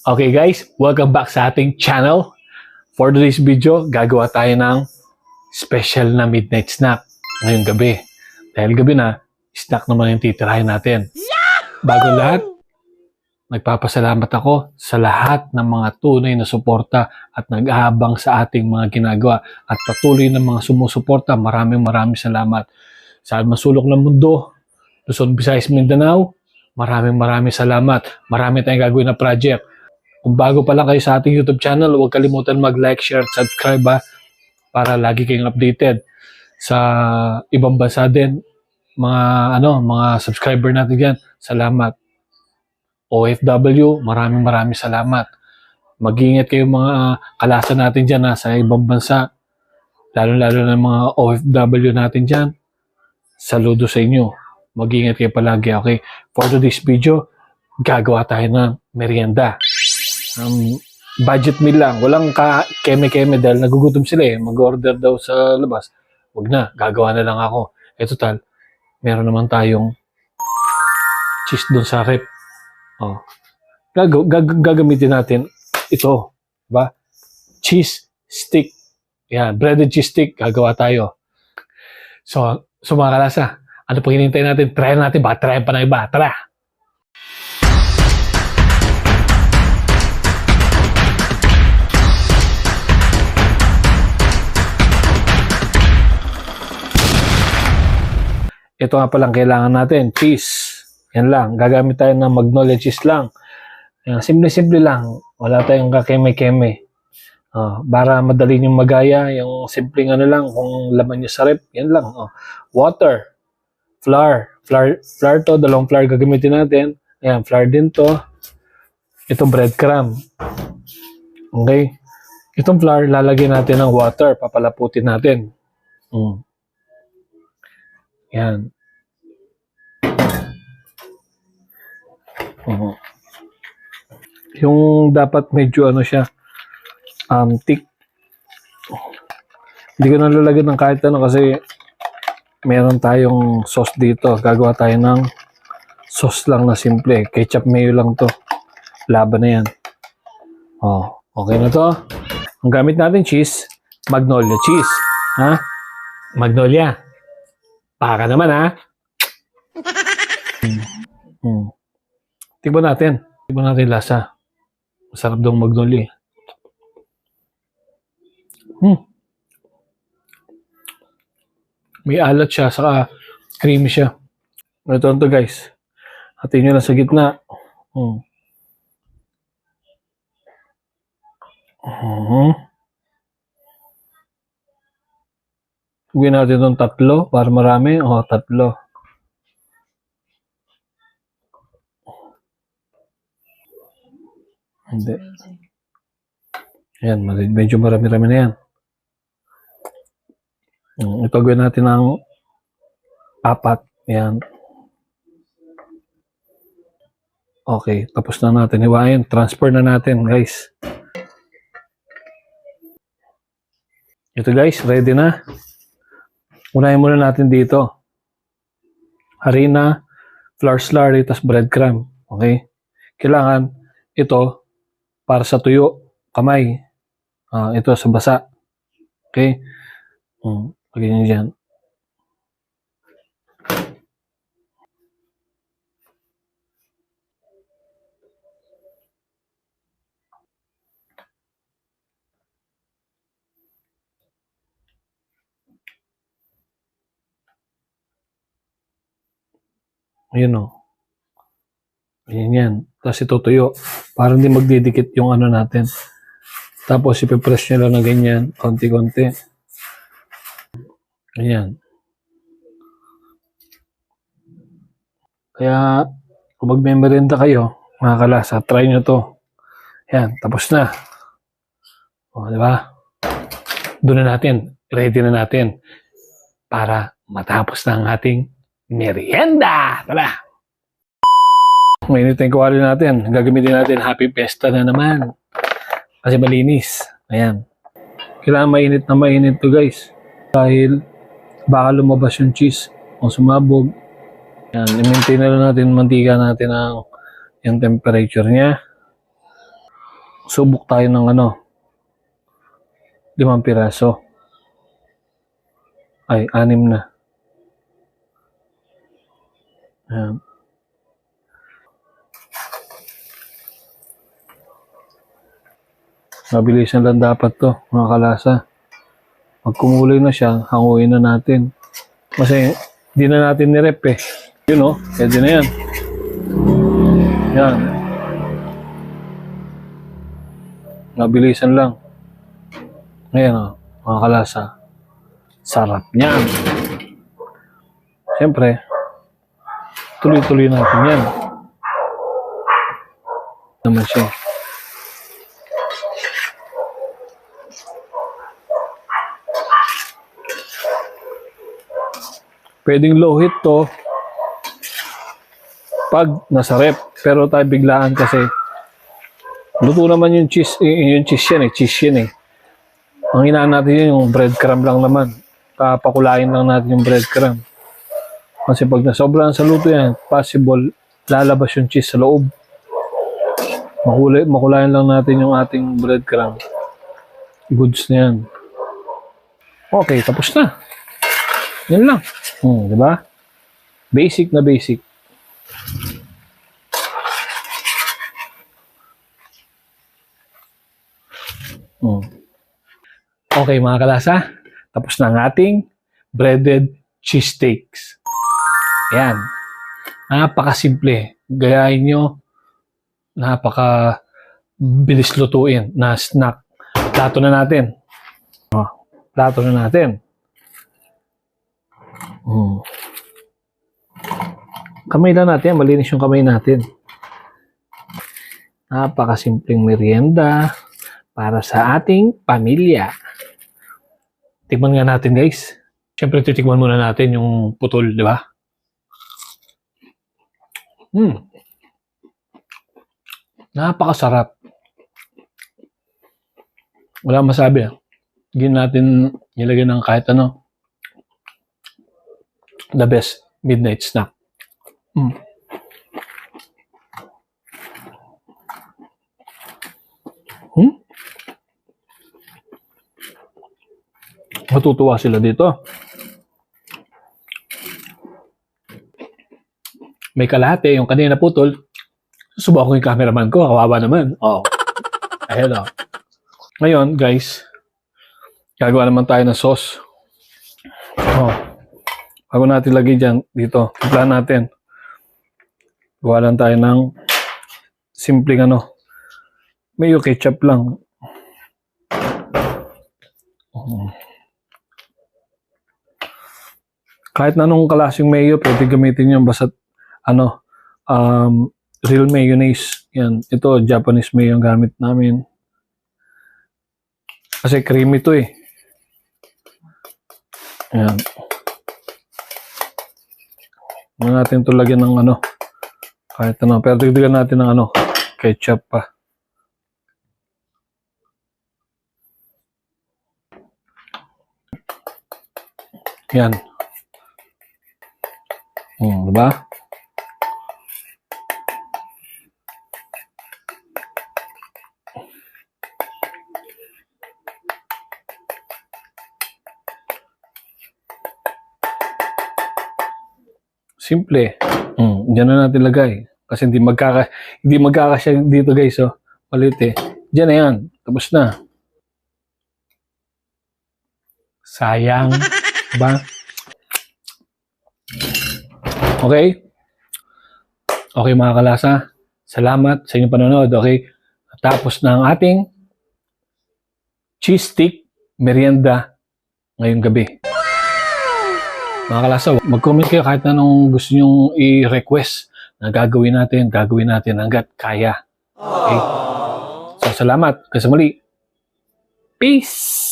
Okay guys, welcome back sa ating channel. For today's video, gagawa tayo ng special na midnight snack ngayong gabi. Dahil gabi na, snack naman yung titirahin natin. Bago lahat, nagpapasalamat ako sa lahat ng mga tunay na suporta at nag-aabang sa ating mga ginagawa at patuloy ng mga sumusuporta. Maraming salamat. Saan masulok ng mundo, Luzon, Visayas, Mindanao, maraming salamat. Marami tayong gagawin na project. Kung bago pa lang kayo sa ating YouTube channel, huwag kalimutan mag-like, share, at subscribe para lagi kayong updated sa ibang bansa din. Mga subscriber natin diyan. Salamat. OFW, maraming salamat. Mag-iingat kayo mga kalasan natin diyan sa ibang bansa. Lalo na mga OFW natin diyan. Saludo sa inyo. Mag-iingat kayo palagi, okay? For today's video, gagawa tayo ng merienda. Budget meal lang. Walang keme-keme dahil nagugutom sila Mag-order daw sa labas. Wag na. Gagawa na lang ako. Total, meron naman tayong cheese doon sa rep. Oh. Gagamitin natin ito. Diba? Cheese stick. Yan. Breaded cheese stick. Gagawa tayo. So mga kalasa, ano pang hinihintay natin? Try natin ba? Try pa na iba. Tara! Ito nga palang kailangan natin, cheese. Yan lang. Gagamit tayo ng Magnolia cheese lang. Yan, simple lang. Wala tayong kakeme-keme. Para madali nyo magaya, yung simpleng lang, kung laman nyo sa rep, yan lang. Water, flour to, dalawang flour gagamitin natin. Ayan, flour din to. Ito breadcrumb. Okay? Itong flour, lalagyan natin ng water. Papalaputin natin. Yan. Yung dapat medyo siya, thick. Hindi ko nalalagyan ng kahit kasi meron tayong sauce dito. Gagawa tayo ng sauce lang na simple. Ketchup mayo lang to. Laban na yan. Okay na to. Ang gamit natin cheese, Magnolia cheese. Magnolia. Baka naman Tignan natin lasa. Masarap daw Magnolia. May alat siya, saka creamy siya. Ito guys. Hatiin nyo lang sa gitna. Gawin natin itong 3 para marami. 3. Hindi. Ayan, medyo marami-rami na yan. Ito gawin natin ng 4. Ayan. Okay, tapos na natin hiwain. Transfer na natin, guys. Ito guys, ready na. Unahin muna natin dito. Harina, flour slurry, tas breadcrumb. Okay? Kailangan ito para sa tuyo, kamay. Ito sa basa. Okay? Lagyan nyo dyan. Ayun Ayan yan. Tapos itutuyo. Para hindi magdidikit yung natin. Tapos ipipress nyo lang na ganyan. Konti-konti. Ayan. Kaya kung magme-merienda kayo, mga kalasa, try nyo to. Ayan. Tapos na. Diba? Doon na natin. Ready na natin. Para matapos na ang ating merienda! Tara! Mainit na yung kawali natin. Gagamitin natin Happy Fiesta na naman. Kasi malinis. Ayan. Kailangan mainit to guys. Dahil baka lumabas yung cheese o sumabog. Ayan. I-maintain na lang natin mantika natin yung temperature niya. Subok tayo ng 5 piraso. Ay, 6 na. Ayan. Mabilisan lang dapat to, mga kalasa. Pag kumuloy na siya, hanguin na natin. Kasi, hindi na natin nirep eh. Yun o, pwede na yan. Yan. Mabilisan lang. Ngayon o, mga kalasa. Sarap niyan. Siyempre, tuloy-tuloy natin yan. Naman siya. Pwedeng low heat to pag nasa rep. Pero tayo biglaan kasi luto naman yung cheese. Yung cheese yan eh. Ang hinaan natin yun, yung breadcrumb lang naman. Papakulain lang natin yung breadcrumb. Kasi pag nasobrahan sa luto yan, possible lalabas yung cheese sa loob. Makulayan lang natin yung ating breadcrumb. Goods na yan. Okay, tapos na. Yan lang. Di ba? Basic na basic. Okay mga kalasa, tapos na ang ating breaded cheese steaks. Ayan. Napakasimple. Gayahin nyo. Napaka-bilis lutuin na snack. Plato na natin. Plato na natin. Kamay lang natin. Malinis yung kamay natin. Napakasimpleng merienda para sa ating pamilya. Tikman nga natin, guys. Siyempre, titikman muna natin yung putol, di ba? Napakasarap. Wala masabi. Hindi natin nilagyan ng kahit ano. The best midnight snack. Matutuwa sila dito. May kalahati, yung kanina putol. Subukan ko yung cameraman ko. Kawawa naman. Ayan o. Ngayon, guys, gagawa naman tayo ng sauce. Bago natin lagay dyan, dito, timpla natin. Gawa lang tayo ng simpleng mayo ketchup lang. Kahit na anong klaseng mayo, pwede gamitin yung basta real mayonnaise. Yan, ito Japanese mayo yung gamit namin. Kasi creamy to eh. Yan. Huwag natin ito lagyan ng kahit pero tigdigan natin ng ketchup pa. Yan. Diba? Simple. Diyan na natin lagay. Kasi hindi magkakasya dito, guys. Palit eh. Diyan na yan. Tapos na. Sayang. Diba? Okay? Okay mga kalasa. Salamat sa inyong panonood. Okay? Tapos na ang ating cheese stick merienda ngayong gabi. Mga kalasa, mag-comment kayo kahit anong gusto nyong i-request na gagawin natin hanggat kaya. Okay? So, salamat. Kasi muli. Peace!